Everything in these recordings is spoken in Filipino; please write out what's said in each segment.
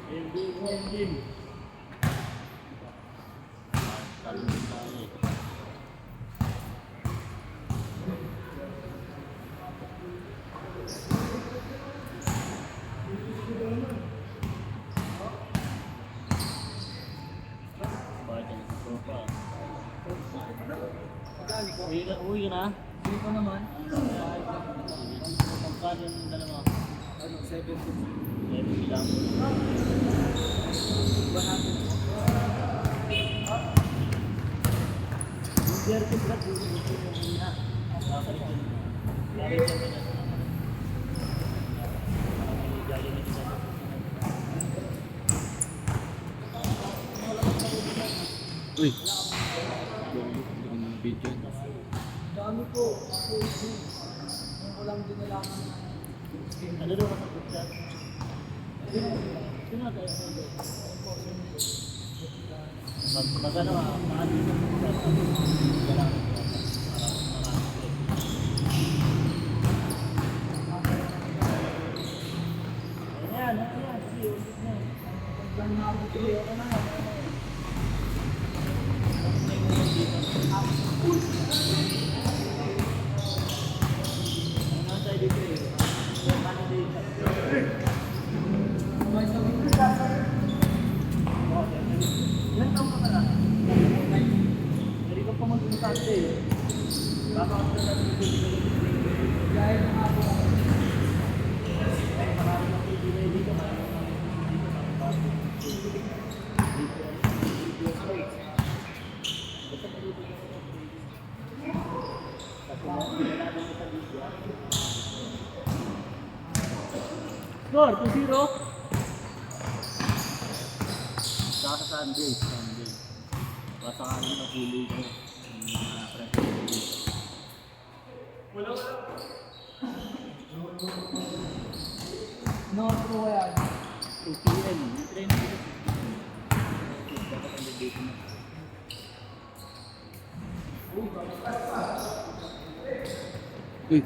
Game. Uwi na? Hindi ko naman. Magkano yung dalawa? Ano, 70. 70 lang. Iba natin. Yung jersey flat, yung na. Uy. Video. Dami ko. Yung ko lang din nalaman na. Ano daw ka sa flat? Sino tayo? Magano paano yung flat? Ayan. Lang na ako tuloy ako na. May sabi ko sa Ilan taong ka pala? Hindi ka pa mag-umusante eh. Baka ka na gaya ng ako. marami ng TV dito. Score, 2-0. Saka sa Sunday. Basta kami na huli ko. No, true kaya. 2 PM. Yung train dito. Dapat ang dito na. Uy.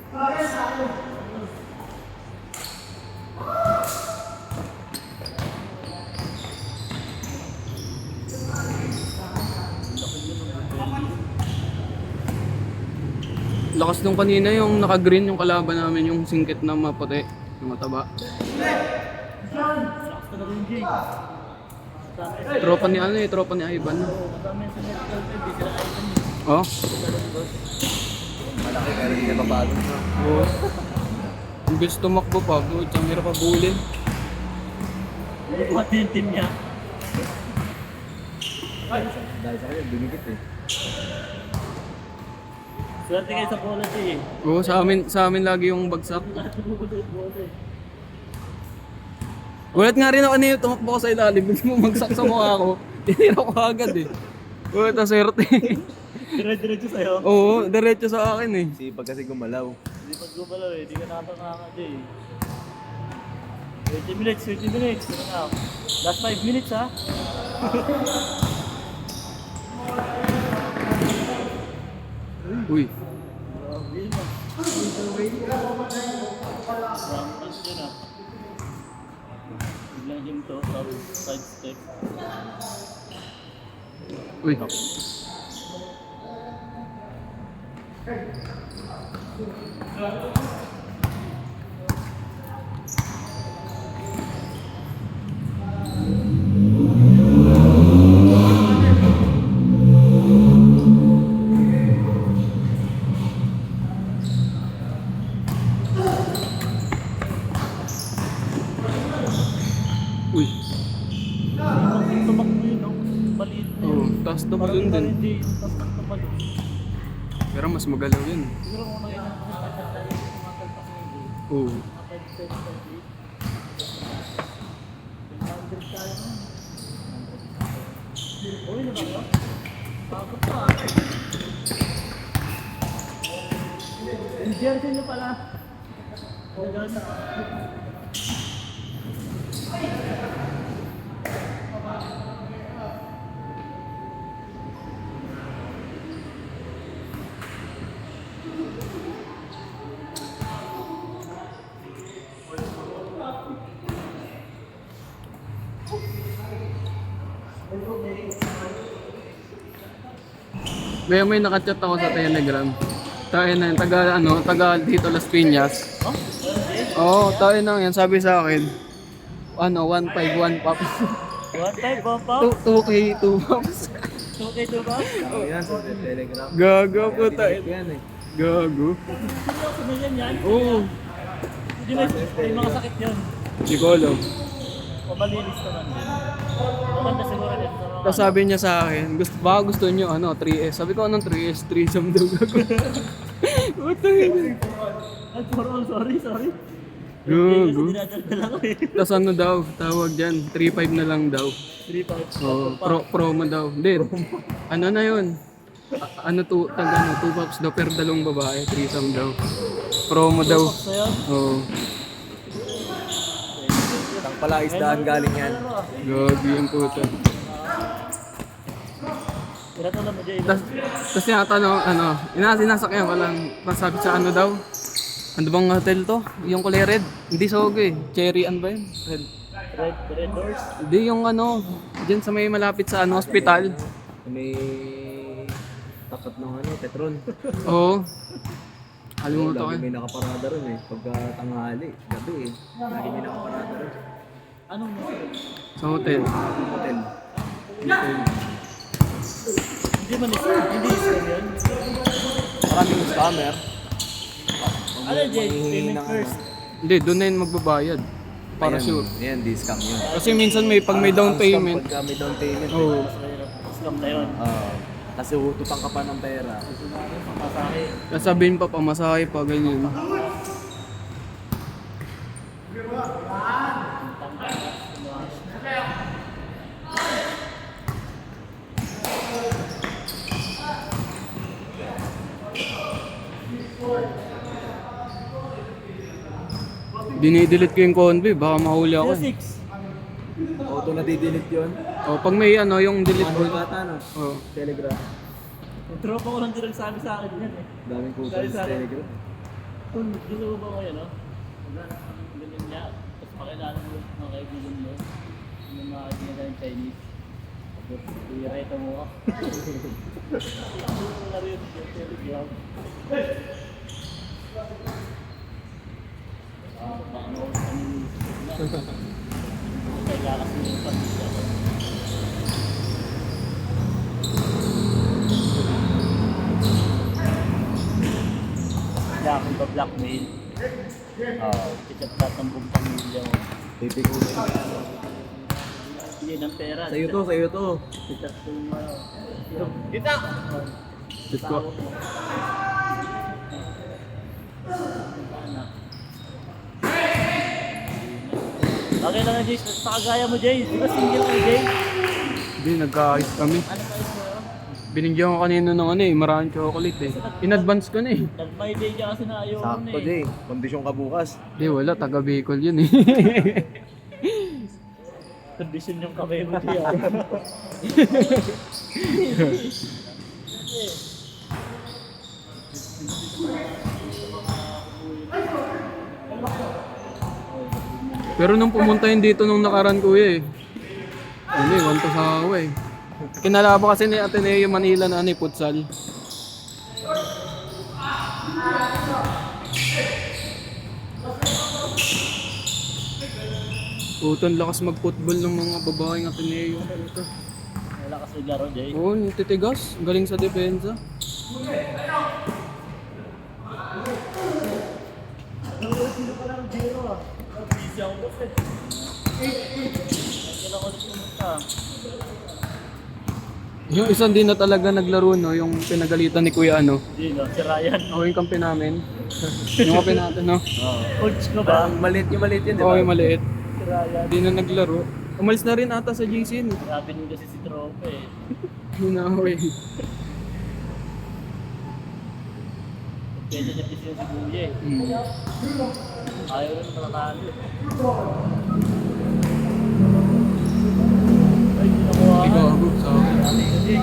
Lakas nung kanina yung naka-green yung kalaban namin, yung singkit na maputi, yung mataba. Lakas talaga yung Jay. Tropa ni Ivan. Madami sa medical field. Di sila item eh. Oh. Malaki pero hindi na babago. Oo. Imbes tumakbo pa, ang hirap pa bulin. Buhat yung team niya. Dahil sa kanya, dumikit eh. Swerte kayo sa quality eh. Oo, sa amin lagi yung bagsak. Gulat nga rin ako kanina, tumakbo ko sa ilalim, bigla bumagsak sa mukha ko. Tinira ko agad eh. Oo, swerte. Dire-diretso sa'yo. Oo, diretso sa akin eh. Sipag kasi gumalaw. Hindi pag gumalaw eh. Di ka nakapanganga Jay. 20 minutes. Ano na? Last 5 minutes ha. Uy. Grabe na. Practice dyan ah. Biglang gym to. Tapos side step. Uy. Uy. Tumakbo yun no? Maliit na yun. Oo, taas tumalon din. Hindi, tapos tumalon. Pero mas magalaw yun. Siguro kung ano yun, tayo tumatalpak na yun. Oo. Uy, na ba yun? Pagod pa. Yung jersey nyo pala. May nakachat ako sa Telegram. Tayo na yun, taga dito Las Piñas. Oo, tayo na yan. Sabi sa akin, 151 pop. One time, pop. 2K, 2 pops. Okay, to ba? Ano yan, sa Telegram. Gago po tayo. Ito yan eh. Gago. Seryoso na yan. Oo, Hindi may mga sakit yun. hindi ko alam. O malinis naman din. Maganda siguro din sa mga... Tapos sabi niya sa akin, baka gusto niyo 3S. Sabi ko, anong 3S? Threesome daw gago. What the hell? Ay, sorry. Gago. Dinadala lang ko eh. Tapos ano daw, tawag dyan, 3.5 na lang daw. 3 pounds. Promo daw. Hindi, ano na yun? Ano to, 2 pops daw per dalawang babae, threesome daw. Promo daw. So yun. Oo. Tang pala isdaan galing yan. Gago yung puto. Tinatala mo, Jay. Tapos tinatanong, sinasakyan ko lang, sabi sa ano daw, ano bang hotel to? Yung kulay red? Hindi sogo eh. Cherry, ano ba yun? Red. Red doors. Hindi yung dyan sa may malapit sa hospital. May tapat ng Petron. Oo. Kalimutan ko Lagi eh. may nakaparada ron eh. Pagka tanghali, gabi eh. Lagi may nakaparada ron. Anong Sa hotel. Hotel. Hindi scam yun. Maraming scammer. Ano, Jay? Payment first. Hindi, doon na yun magbabayad. Para Ayan, sure. Ayan, di-scam yun. Kasi minsan pag may down Ang scam payment. Pagka may down payment. Oo. Scam na yun. Kasi ututang ka pa ng pera. Masahe. Sasabihin pa, pamasahe pa, ganyan. Dinidelete ko yung convoy, baka mahuli ako eh. 6. Auto na didelete yun. Pag may yung delete Ano ko. bata no? Oh. Telegram. Yung tropa ko lang din nagsabi sa akin yan eh. Daming Dahil coupons sa sa akin. Telegram. Kung gusto mo ba ko yan, no? Ganyan niya. Tapos pakilala mo yung mga kaibigan mo. Yung mga kaibigan ng Chinese. Tapos i-rate mo ako. Ano rin yung Telegram? Baka mo kami kailangan mo yung pamilya. Kaya akong pa-blackmail. Kichat ka ng buong pamilya mo. Pipikutin. Hindi ng pera. Sa'yo to. Kichat ko yung Diyos ko. Okay lang na, Jay. Sa kagaya mo, Jay. Di ba single ka, Jay? Hindi, nagkaayos kami. Ano pa is mo? Binigyan ko kanina ng maraming chocolate eh. In advance ko na eh. Nag-my day ka kasi na ayaw mo na Sakto, eh. Jay. Kondisyon ka bukas. Hindi, wala. Taga Bicol yun eh. Condition yung kamay mo, Jay. ah. Pero nung pumunta yun dito nung nakaraan kuya eh. Wanto sa ako eh. Kinalaba kasi ni Ateneo Manila na futsal. Putan lakas mag-football ng mga babaeng Ateneo. Wala ka sa laro, Jay. Oo, titigas. Galing sa depensa. Sino pa lang zero ah? Busy ako kasi. Kailan ko ulit pumunta. Yung isa din na talaga naglaro no, yung pinagalitan ni Kuya Hindi no, si Ryan. O yung kampi namin. Yung kampi natin no. Coach ko ba? Parang maliit yun, di Oo, ba? yung maliit. Si Ryan. Hindi na naglaro. Umalis na rin ata sa GC. Grabe nung kasi si Trope eh. Hinahoy. Pwede niya kasi yung si Kuya eh. Ayaw rin matatalo. Ay, ginakuha ka. Gago sa akin. Dami ka, Jay.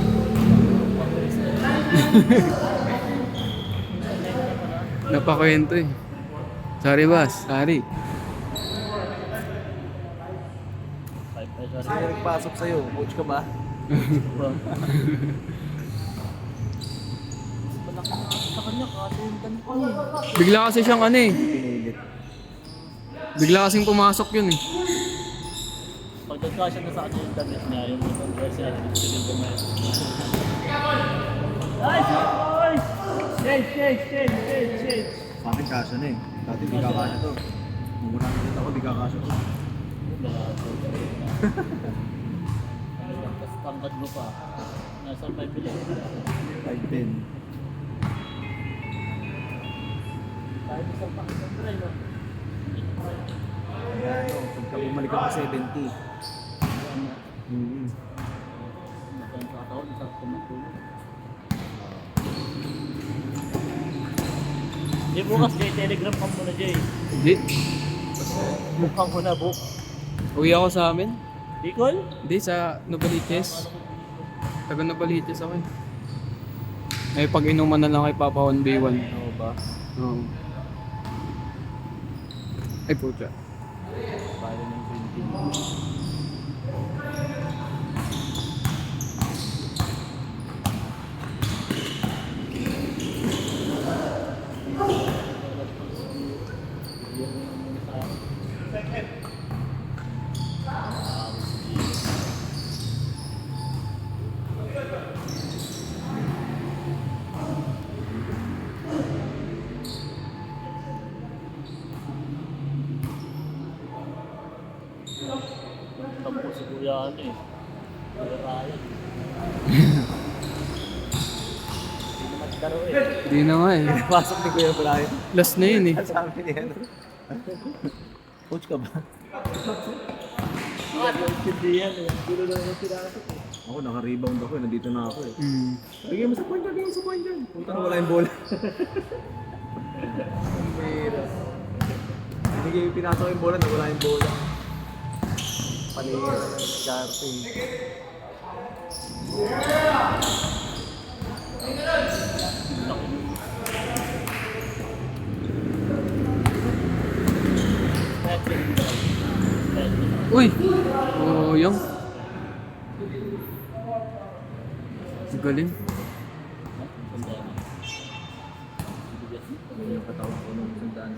Napakwento eh. Sorry boss, sorry. 5 Sino nagpasok sa'yo? Coach ka ba? Malaki na sa kanya, kaso yung ganito eh. Bigla kasi siyang ano eh. Pinilit. Bigla kasing pumasok yun eh. Pag nagkasya na sa kanya yung damit niya, yung dress niya, hindi ko kumain. Ay! Ay! Change! Sa akin kasya na eh. Dati di kakasya to. Nung unang nakita ko, di kakasya to. Tapos tangkad mo pa. Nasa 5 lang. 5'10". Tayo sa pakisang try, no? Kaya ano, pagka bumalik ako 70. Nagkakataon, isang kumatulog. Di bukas, Jay, telegram ka muna, Jay. Hindi. Mukhang ko na, book. Uwi ako sa amin. Bicol? Hindi, sa Novaliches. Taga Novaliches ako eh. May pag-inuman na lang kay Papa 1v1. Oo ba? Oo. Ay, puta. Bago ng printing. Tapos si Kuya ano eh. Kuya Ryan. Hindi naman laro eh. Hindi na nga eh. Pasok ni Kuya Brian. Last na yun eh. Sabi niya ano. Coach ka ba? Hindi yan eh. Gulo lang yung pinasok eh. Ako, naka-rebound ako. Nandito na ako eh. Mm. Bigyan mo sa point dyan, bigyan mo sa point dyan. Punta na wala yung bola. Hindi pinasok yung bola, nawala yung bola. Paningin ng Scarping. Uy! Oh, yung. Galing. Yung katawan ko nung sandaan.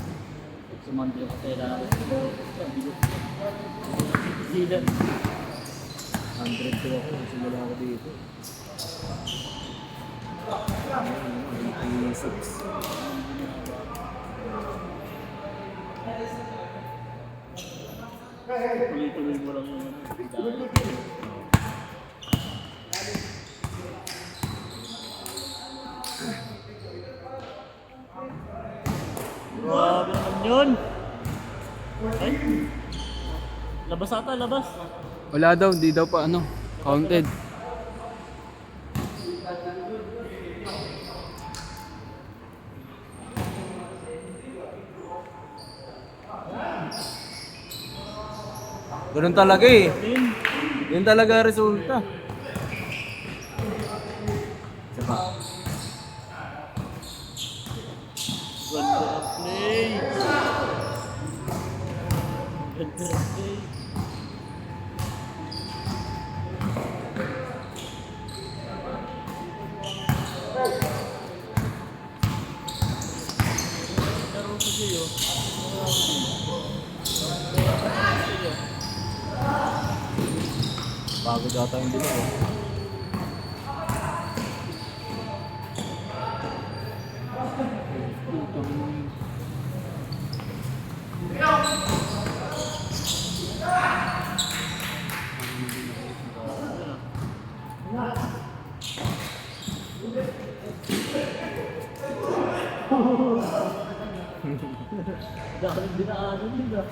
Sumandi ako sa ilang. Zidane. 100 to ako, simula ako dito. 86. Tuloy-tuloy mo lang yung grabe naman yun! Ay! Labas ata, labas! Wala daw, di daw pa ano. Counted. Ganun talaga eh. Ayun! Yun talaga resulta. Isa pa. Ganda na play! Ganda na play! Laro ko sa'yo. Pagod ata yung dito. Dahil dinaanan yun ah.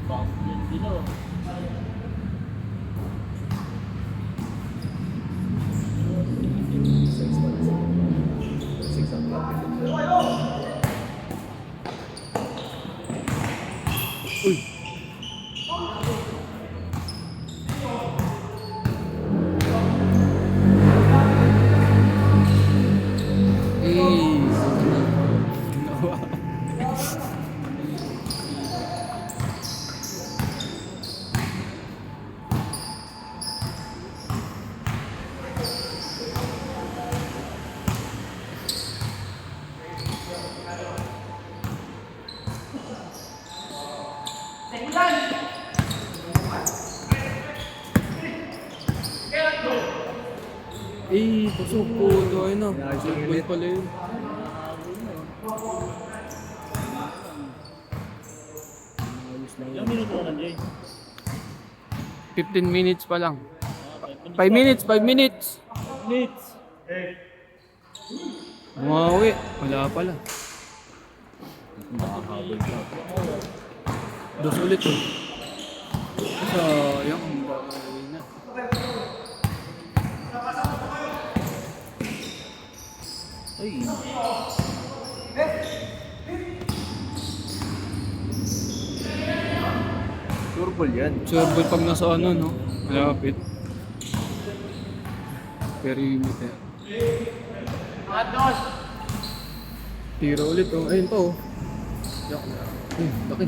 Fast yun din oh. Uy! Eh. Eh, busog po ito. Ayun na. Surfball pala yun. Ilang minuto ka lang, Jay? 15 minutes pa lang. 5 5 minutes, 5 minutes. Minutes. Bumawi. Wala pala. Nakahabol ka. Dos ulit oh. Sayang. Ang bawi na. Ay. Surbol yan. Surfball pag nasa ano, no? Malapit. Perimeter. Tira ulit oh. Ayun pa oh. Yak. Laki.